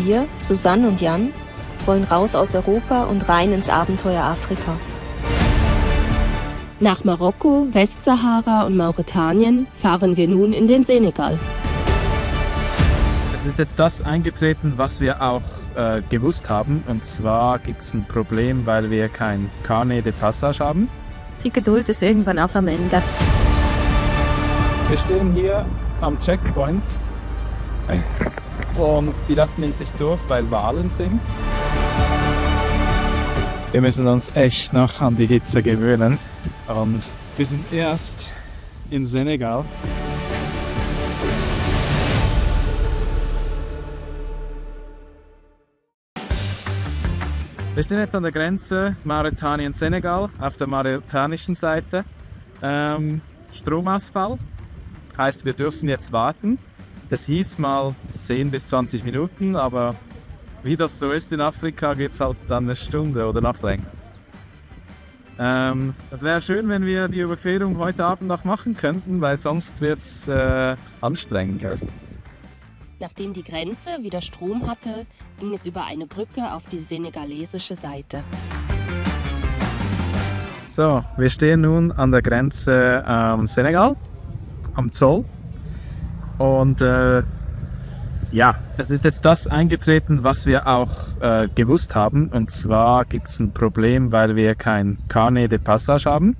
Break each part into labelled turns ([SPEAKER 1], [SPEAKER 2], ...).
[SPEAKER 1] Wir, Susanne und Jan, wollen raus aus Europa und rein ins Abenteuer Afrika.
[SPEAKER 2] Nach Marokko, Westsahara und Mauretanien fahren wir nun in den Senegal.
[SPEAKER 3] Es ist jetzt das eingetreten, was wir auch gewusst haben. Und zwar gibt es ein Problem, weil wir kein Carnet de Passage haben.
[SPEAKER 1] Die Geduld ist irgendwann auch am Ende.
[SPEAKER 3] Wir stehen hier am Checkpoint und die lassen uns nicht durch, weil Wahlen sind. Wir müssen uns echt noch an die Hitze gewöhnen und wir sind erst in Senegal. Wir stehen jetzt an der Grenze Mauretanien-Senegal, auf der mauretanischen Seite. Stromausfall, heißt wir dürfen jetzt warten. Es hieß mal 10 bis 20 Minuten, aber wie das so ist in Afrika, geht es halt dann eine Stunde oder noch länger. Es wäre schön, wenn wir die Überquerung heute Abend noch machen könnten, weil sonst wird es anstrengend.
[SPEAKER 2] Nachdem die Grenze wieder Strom hatte, ging es über eine Brücke auf die senegalesische Seite.
[SPEAKER 3] So, wir stehen nun an der Grenze Senegal, am Zoll. Und ja, es ist jetzt das eingetreten, was wir auch gewusst haben. Und zwar gibt es ein Problem, weil wir kein Carnet de Passage haben.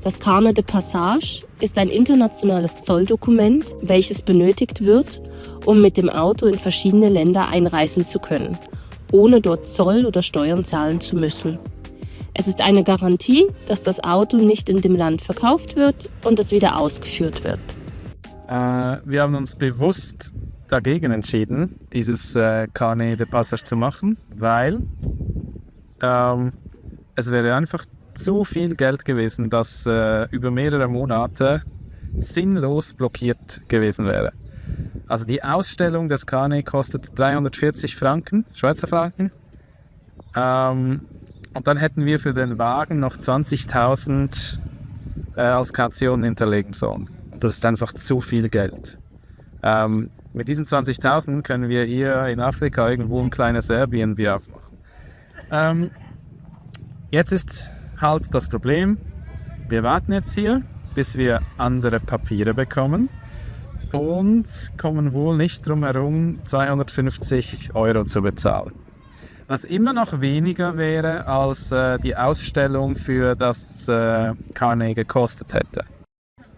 [SPEAKER 2] Das Carnet de Passage ist ein internationales Zolldokument, welches benötigt wird, um mit dem Auto in verschiedene Länder einreisen zu können, ohne dort Zoll oder Steuern zahlen zu müssen. Es ist eine Garantie, dass das Auto nicht in dem Land verkauft wird und es wieder ausgeführt wird.
[SPEAKER 3] Wir haben uns bewusst dagegen entschieden, dieses Carnet de Passage zu machen, weil es wäre einfach zu viel Geld gewesen, das über mehrere Monate sinnlos blockiert gewesen wäre. Also die Ausstellung des Carnet kostet 340 Franken, Schweizer Franken. Und dann hätten wir für den Wagen noch 20.000 als Kaution hinterlegen sollen. Das ist einfach zu viel Geld. Mit diesen 20.000 können wir hier in Afrika irgendwo ein kleines Airbnb aufmachen. Jetzt ist halt das Problem, wir warten jetzt hier, bis wir andere Papiere bekommen und kommen wohl nicht drum herum, 250 € zu bezahlen. Was immer noch weniger wäre, als die Ausstellung für das Carnet gekostet hätte.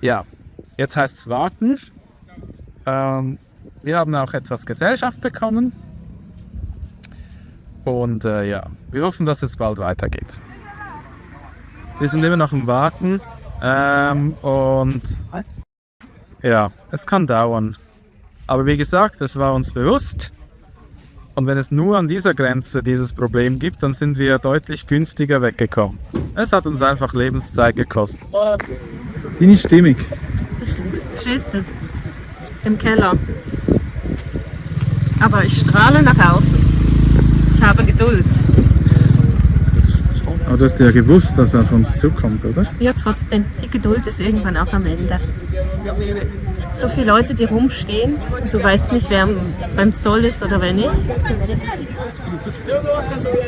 [SPEAKER 3] Ja, jetzt heißt es warten. Wir haben auch etwas Gesellschaft bekommen. Und ja, wir hoffen, dass es bald weitergeht. Wir sind immer noch im Warten. Und ja, es kann dauern. Aber wie gesagt, es war uns bewusst. Und wenn es nur an dieser Grenze dieses Problem gibt, dann sind wir deutlich günstiger weggekommen. Es hat uns einfach Lebenszeit gekostet. Bin ich stimmig?
[SPEAKER 1] Schüssel. Im Keller. Aber ich strahle nach außen. Ich habe Geduld.
[SPEAKER 3] Aber du hast ja gewusst, dass er auf uns zukommt, oder?
[SPEAKER 1] Ja, trotzdem. Die Geduld ist irgendwann auch am Ende. So viele Leute, die rumstehen und du weißt nicht, wer beim Zoll ist oder wer nicht.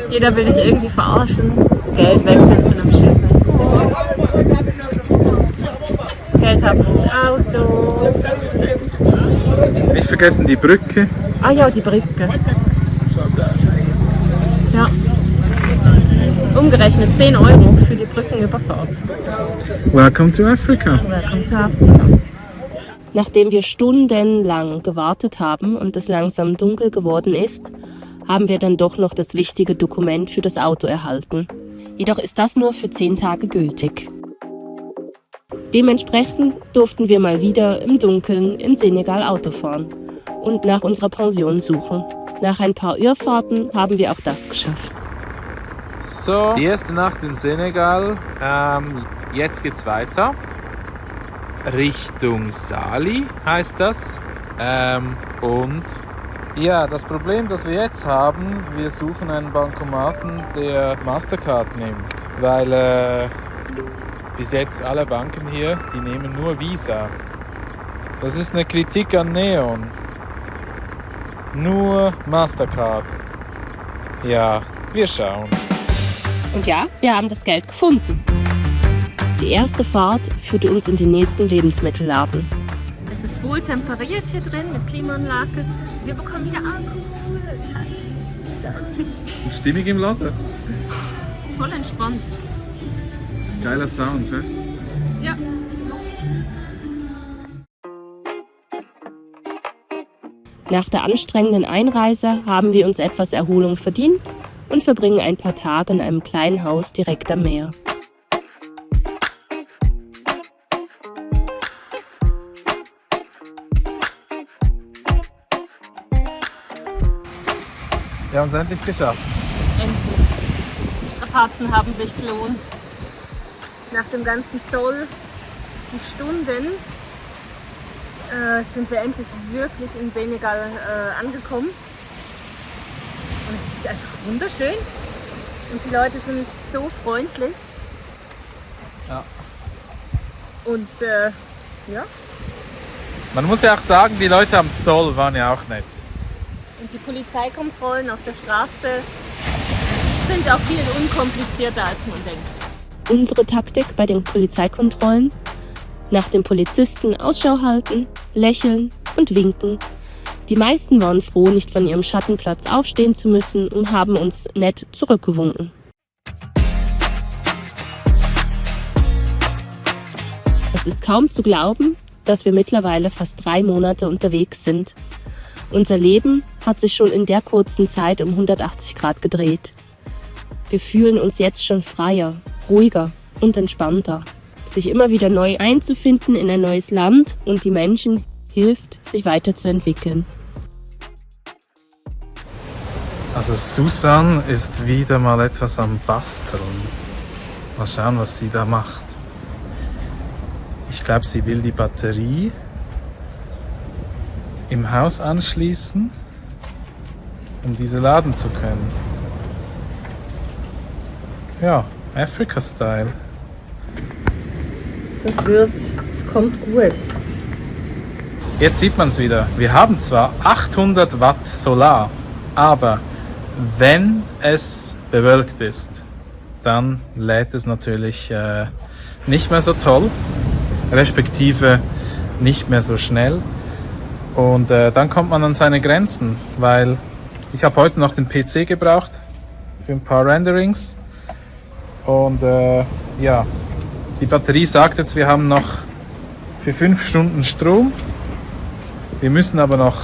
[SPEAKER 1] Jeder will dich irgendwie verarschen. Geld wechseln zu einem Schissen. Geld haben fürs Auto.
[SPEAKER 3] Nicht vergessen die Brücke.
[SPEAKER 1] Ah ja, die Brücke. Ja. Umgerechnet 10 € für die Brückenüberfahrt.
[SPEAKER 3] Welcome to Africa.
[SPEAKER 1] Welcome to Africa.
[SPEAKER 2] Nachdem wir stundenlang gewartet haben und es langsam dunkel geworden ist, haben wir dann doch noch das wichtige Dokument für das Auto erhalten. Jedoch ist das nur für 10 Tage gültig. Dementsprechend durften wir mal wieder im Dunkeln in Senegal Auto fahren und nach unserer Pension suchen. Nach ein paar Irrfahrten haben wir auch das geschafft.
[SPEAKER 4] So, die erste Nacht in Senegal. Jetzt geht's weiter. Richtung Sali heißt das. Und ja, das Problem, das wir jetzt haben, wir suchen einen Bankomaten, der Mastercard nimmt. Weil bis jetzt alle Banken hier, die nehmen nur Visa. Das ist eine Kritik an Neon. Nur Mastercard. Ja, wir schauen.
[SPEAKER 2] Und ja, wir haben das Geld gefunden. Die erste Fahrt führte uns in den nächsten Lebensmittelladen.
[SPEAKER 1] Es ist wohl temperiert hier drin mit Klimaanlage. Wir bekommen wieder Alkohol.
[SPEAKER 3] Stimmig im Laden.
[SPEAKER 1] Voll entspannt.
[SPEAKER 3] Geiler Sound, hä?
[SPEAKER 1] Ja.
[SPEAKER 2] Nach der anstrengenden Einreise haben wir uns etwas Erholung verdient und verbringen ein paar Tage in einem kleinen Haus direkt am Meer.
[SPEAKER 4] Wir haben es endlich geschafft.
[SPEAKER 1] Endlich. Die Strapazen haben sich gelohnt. Nach dem ganzen Zoll, die Stunden, sind wir endlich wirklich in Senegal angekommen. Und es ist einfach wunderschön. Und die Leute sind so freundlich.
[SPEAKER 4] Ja.
[SPEAKER 1] Und ja.
[SPEAKER 4] Man muss ja auch sagen, die Leute am Zoll waren ja auch nett.
[SPEAKER 1] Und die Polizeikontrollen auf der Straße sind auch viel unkomplizierter, als man denkt.
[SPEAKER 2] Unsere Taktik bei den Polizeikontrollen: nach dem Polizisten Ausschau halten, lächeln und winken. Die meisten waren froh, nicht von ihrem Schattenplatz aufstehen zu müssen und haben uns nett zurückgewunken. Es ist kaum zu glauben, dass wir mittlerweile fast 3 Monate unterwegs sind. Unser Leben hat sich schon in der kurzen Zeit um 180 Grad gedreht. Wir fühlen uns jetzt schon freier, ruhiger und entspannter. Sich immer wieder neu einzufinden in ein neues Land und die Menschen hilft, sich weiterzuentwickeln.
[SPEAKER 4] Also Susan ist wieder mal etwas am Basteln. Mal schauen, was sie da macht. Ich glaube, sie will die Batterie im Haus anschließen, um diese laden zu können. Ja, Africa-Style.
[SPEAKER 1] Es kommt gut.
[SPEAKER 4] Jetzt sieht man es wieder. Wir haben zwar 800 Watt Solar, aber wenn es bewölkt ist, dann lädt es natürlich nicht mehr so toll, respektive nicht mehr so schnell. Und dann kommt man an seine Grenzen, weil ich habe heute noch den PC gebraucht für ein paar Renderings. Und ja, die Batterie sagt jetzt, wir haben noch für 5 Stunden Strom. Wir müssen aber noch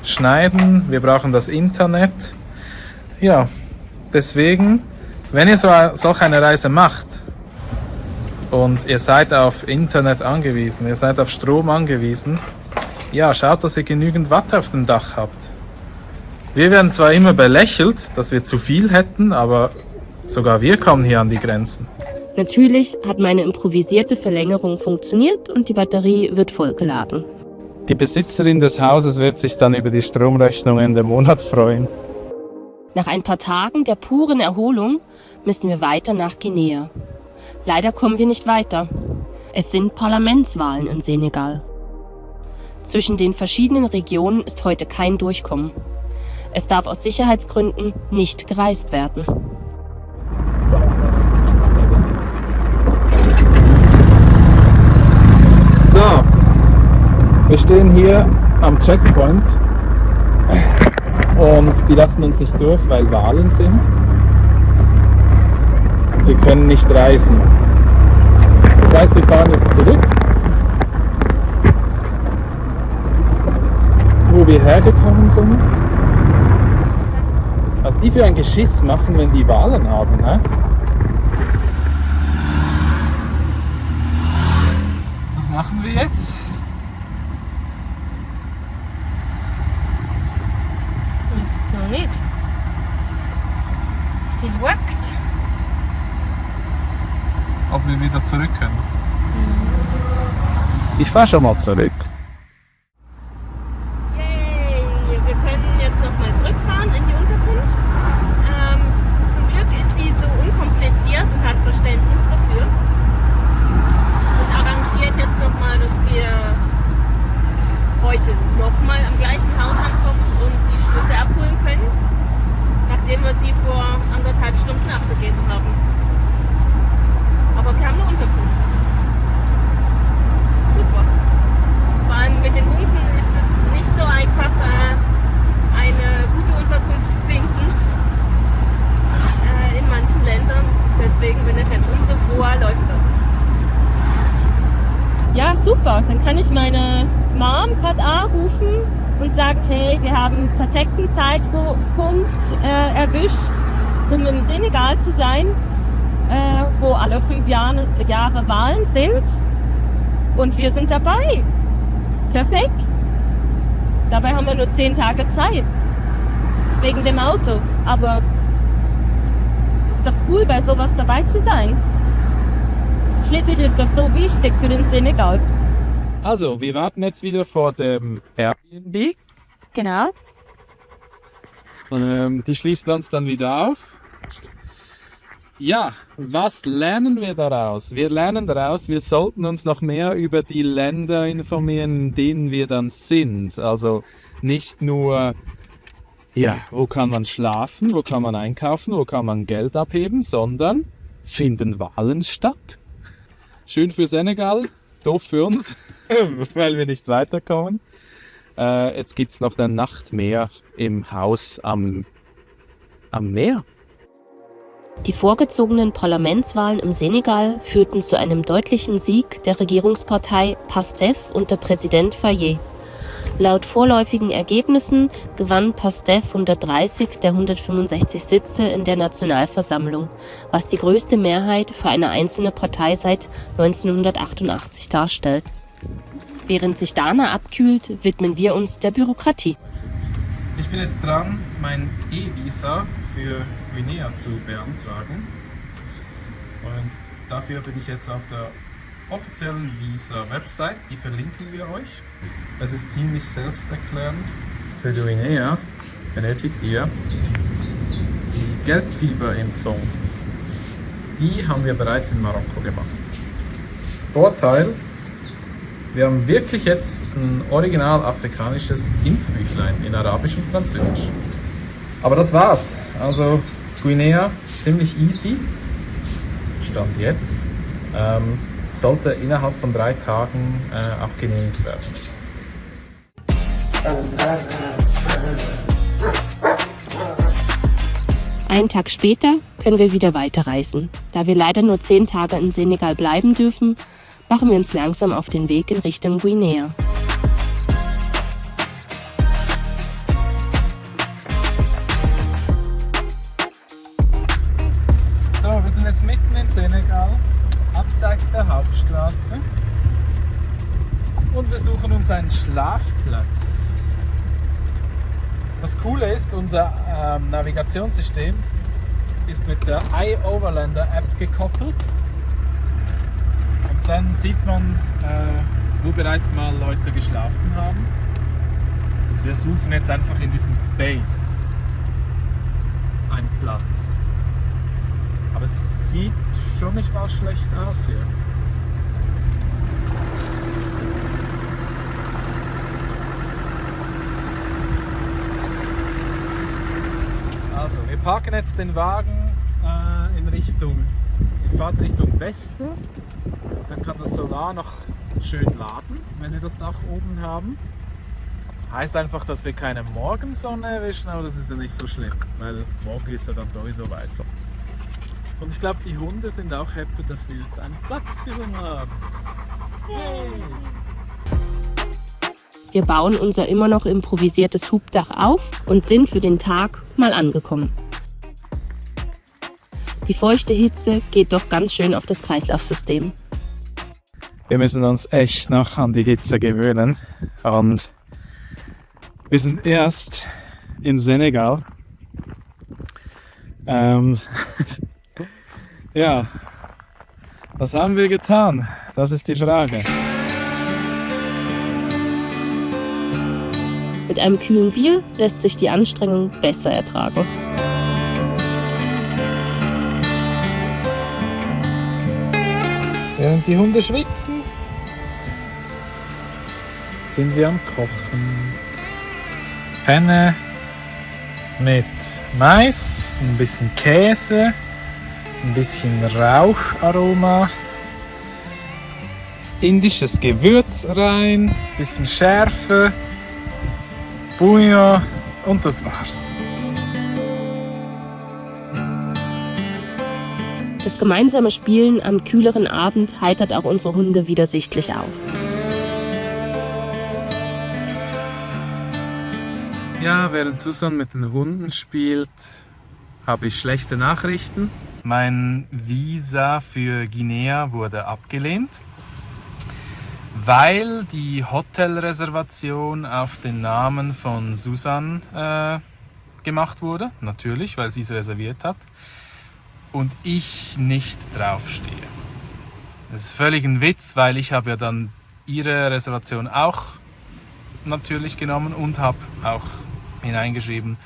[SPEAKER 4] schneiden, wir brauchen das Internet. Ja, deswegen, wenn ihr solch eine Reise macht und ihr seid auf Internet angewiesen, ihr seid auf Strom angewiesen, ja, schaut, dass ihr genügend Watt auf dem Dach habt. Wir werden zwar immer belächelt, dass wir zu viel hätten, aber sogar wir kommen hier an die Grenzen.
[SPEAKER 2] Natürlich hat meine improvisierte Verlängerung funktioniert und die Batterie wird vollgeladen.
[SPEAKER 4] Die Besitzerin des Hauses wird sich dann über die Stromrechnung Ende Monat freuen.
[SPEAKER 2] Nach ein paar Tagen der puren Erholung müssen wir weiter nach Guinea. Leider kommen wir nicht weiter. Es sind Parlamentswahlen in Senegal. Zwischen den verschiedenen Regionen ist heute kein Durchkommen. Es darf aus Sicherheitsgründen nicht gereist werden.
[SPEAKER 4] So, wir stehen hier am Checkpoint und die lassen uns nicht durch, weil Wahlen sind. Wir können nicht reisen. Das heißt, wir fahren jetzt zurück, wo wir hergekommen sind. Was die für ein Geschiss machen, wenn die Wahlen haben, ne? Was machen wir jetzt?
[SPEAKER 1] Das ist noch nicht. Sie schaut.
[SPEAKER 4] Ob wir wieder zurück können. Ich fahre schon mal zurück.
[SPEAKER 1] Yay! Wir können jetzt nochmal zurückfahren in die Unterkunft. Zum Glück ist sie so unkompliziert und hat Verständnis dafür. Und arrangiert jetzt nochmal, dass wir heute nochmal am gleichen Haus ankommen und die Schlüssel Ja, super. Dann kann ich meine Mom gerade anrufen und sagen, hey, wir haben einen perfekten Zeitpunkt erwischt, um im Senegal zu sein, wo alle 5 Jahre Wahlen sind. Und wir sind dabei. Perfekt. Dabei haben wir nur 10 Tage Zeit. Wegen dem Auto. Aber ist doch cool, bei sowas dabei zu sein. Schließlich ist das so wichtig für den Senegal.
[SPEAKER 4] Also, wir warten jetzt wieder vor dem Airbnb.
[SPEAKER 1] Genau.
[SPEAKER 4] Und, die schließen uns dann wieder auf. Ja, was lernen wir daraus? Wir lernen daraus, wir sollten uns noch mehr über die Länder informieren, in denen wir dann sind. Also nicht nur, ja, wo kann man schlafen, wo kann man einkaufen, wo kann man Geld abheben, sondern finden Wahlen statt? Schön für Senegal, doof für uns, weil wir nicht weiterkommen. Jetzt gibt es noch ein Nachtmeer im Haus am Meer.
[SPEAKER 2] Die vorgezogenen Parlamentswahlen im Senegal führten zu einem deutlichen Sieg der Regierungspartei PASTEF unter Präsident Faye. Laut vorläufigen Ergebnissen gewann PASTEF 130 der 165 Sitze in der Nationalversammlung, was die größte Mehrheit für eine einzelne Partei seit 1988 darstellt. Während sich Dana abkühlt, widmen wir uns der Bürokratie.
[SPEAKER 4] Ich bin jetzt dran, mein E-Visa für Guinea zu beantragen. Und dafür bin ich jetzt auf der offiziellen Visa-Website, die verlinken wir euch. Es ist ziemlich selbsterklärend. Für Guinea benötigt ihr die Gelbfieberimpfung. Die haben wir bereits in Marokko gemacht. Vorteil: wir haben wirklich jetzt ein original afrikanisches Impfbüchlein in Arabisch und Französisch. Aber das war's. Also Guinea, ziemlich easy. Stand jetzt. Sollte innerhalb von 3 Tagen auch genehmigt werden.
[SPEAKER 2] Einen Tag später können wir wieder weiterreisen. Da wir leider nur 10 Tage in Senegal bleiben dürfen, machen wir uns langsam auf den Weg in Richtung Guinea.
[SPEAKER 4] So, wir sind jetzt mitten in Senegal, abseits der Hauptstraße. Und wir suchen uns einen Schlafplatz. Das Coole ist, unser Navigationssystem ist mit der iOverlander App gekoppelt. Und dann sieht man, wo bereits mal Leute geschlafen haben. Und wir suchen jetzt einfach in diesem Space einen Platz. Aber es sieht schon nicht mal schlecht aus hier. Also, wir parken jetzt den Wagen in Fahrtrichtung Westen. Dann kann das Solar noch schön laden, wenn wir das Dach oben haben. Heißt einfach, dass wir keine Morgensonne erwischen, aber das ist ja nicht so schlimm, weil morgen geht es ja dann sowieso weiter. Und ich glaube, die Hunde sind auch happy, dass wir jetzt einen Platz gewonnen haben. Yay!
[SPEAKER 2] Wir bauen unser immer noch improvisiertes Hubdach auf und sind für den Tag mal angekommen. Die feuchte Hitze geht doch ganz schön auf das Kreislaufsystem.
[SPEAKER 4] Wir müssen uns echt noch an die Hitze gewöhnen. Und wir sind erst in Senegal. Ja, was haben wir getan? Das ist die Frage.
[SPEAKER 2] Mit einem kühlen Bier lässt sich die Anstrengung besser ertragen.
[SPEAKER 4] Während die Hunde schwitzen, sind wir am Kochen. Penne mit Mais, ein bisschen Käse, ein bisschen Raucharoma, indisches Gewürz rein, ein bisschen Schärfe, Bouillon und das war's.
[SPEAKER 2] Das gemeinsame Spielen am kühleren Abend heitert auch unsere Hunde wieder sichtlich auf.
[SPEAKER 4] Ja, während Susan mit den Hunden spielt, habe ich schlechte Nachrichten. Mein Visa für Guinea wurde abgelehnt, weil die Hotelreservation auf den Namen von Susan gemacht wurde. Natürlich, weil sie es reserviert hat. Und ich nicht draufstehe. Das ist völlig ein Witz, weil ich habe ja dann ihre Reservation auch natürlich genommen und habe auch hineingeschrieben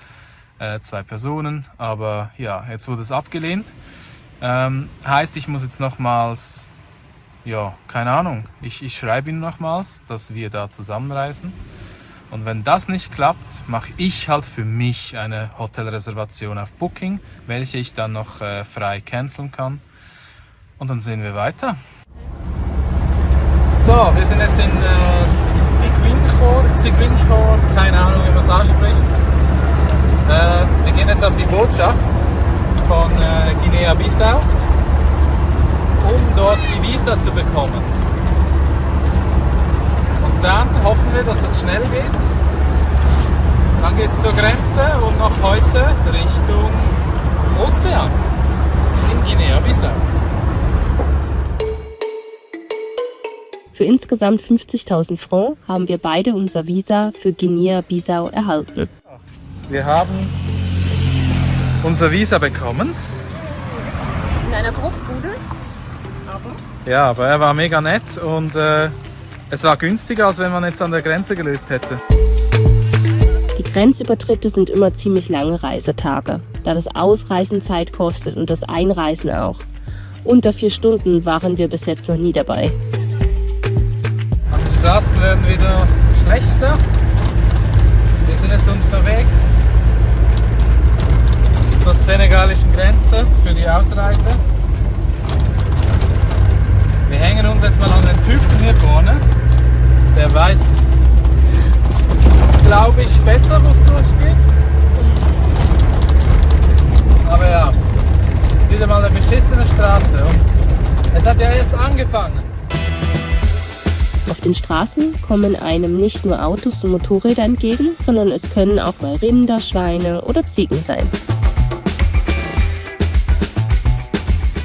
[SPEAKER 4] 2 Personen, aber ja, jetzt wurde es abgelehnt. Heißt, ich muss jetzt nochmals, ja, keine Ahnung, ich schreibe ihnen nochmals, dass wir da zusammenreisen. Und wenn das nicht klappt, mache ich halt für mich eine Hotelreservation auf Booking, welche ich dann noch frei canceln kann. Und dann sehen wir weiter. So, wir sind jetzt in Ziguinchor, keine Ahnung, wie man es ausspricht. Wir gehen jetzt auf die Botschaft von Guinea-Bissau, um dort die Visa zu bekommen. Und dann hoffen wir, dass das schnell geht. Dann geht es zur Grenze und noch heute Richtung Ozean in Guinea-Bissau.
[SPEAKER 2] Für insgesamt 50.000 Francs haben wir beide unser Visa für Guinea-Bissau erhalten.
[SPEAKER 4] Wir haben unser Visa bekommen.
[SPEAKER 1] In einer Bruchbude.
[SPEAKER 4] Ja, aber er war mega nett und es war günstiger, als wenn man jetzt an der Grenze gelöst hätte.
[SPEAKER 2] Die Grenzübertritte sind immer ziemlich lange Reisetage, da das Ausreisen Zeit kostet und das Einreisen auch. Unter 4 Stunden waren wir bis jetzt noch nie dabei.
[SPEAKER 4] Also die Straßen werden wieder schlechter. Wir sind jetzt unterwegs zur senegalischen Grenze für die Ausreise. Wir hängen uns jetzt mal an den Typen hier vorne. Der weiß, glaube ich, besser, wo es durchgeht. Aber ja, es ist wieder mal eine beschissene Straße und es hat ja erst angefangen.
[SPEAKER 2] Auf den Straßen kommen einem nicht nur Autos und Motorräder entgegen, sondern es können auch mal Rinder, Schweine oder Ziegen sein.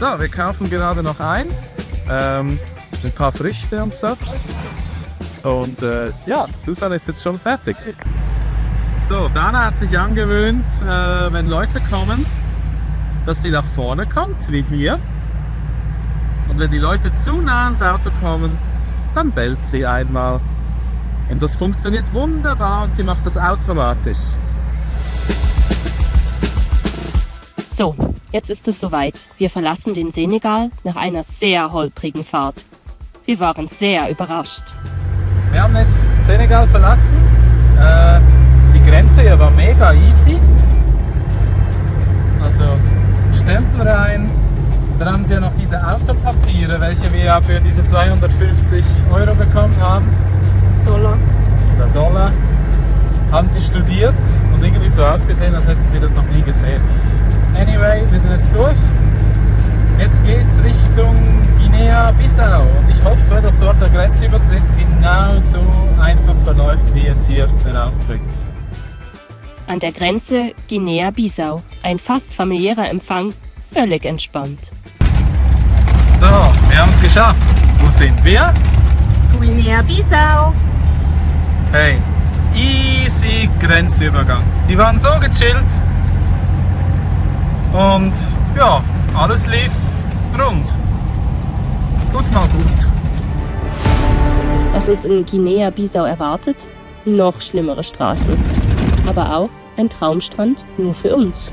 [SPEAKER 3] So, wir kaufen gerade noch ein paar Früchte und so. Und ja, Susan ist jetzt schon fertig. So, Dana hat sich angewöhnt, wenn Leute kommen, dass sie nach vorne kommt, wie hier. Und wenn die Leute zu nah ans Auto kommen, dann bellt sie einmal. Und das funktioniert wunderbar und sie macht das automatisch.
[SPEAKER 2] So, jetzt ist es soweit. Wir verlassen den Senegal nach einer sehr holprigen Fahrt. Wir waren sehr überrascht.
[SPEAKER 4] Wir haben jetzt Senegal verlassen. Die Grenze hier war mega easy. Also Stempel rein. Dann haben sie ja noch diese Autopapiere, welche wir ja für diese 250 € bekommen haben.
[SPEAKER 1] Dollar.
[SPEAKER 4] Oder Dollar. Haben sie studiert und irgendwie so ausgesehen, als hätten sie das noch nie gesehen. Anyway, wir sind jetzt durch. Jetzt geht's Richtung Guinea-Bissau und ich hoffe, dass dort der Grenzübertritt genauso einfach verläuft wie jetzt hier der Austritt.
[SPEAKER 2] An der Grenze Guinea-Bissau. Ein fast familiärer Empfang, völlig entspannt.
[SPEAKER 4] So, wir haben es geschafft. Wo sind wir?
[SPEAKER 1] Guinea-Bissau.
[SPEAKER 4] Hey, easy Grenzübergang. Die waren so gechillt. Und ja, alles lief rund. Tut mal gut.
[SPEAKER 2] Was uns in Guinea-Bissau erwartet? Noch schlimmere Straßen. Aber auch ein Traumstrand nur für uns.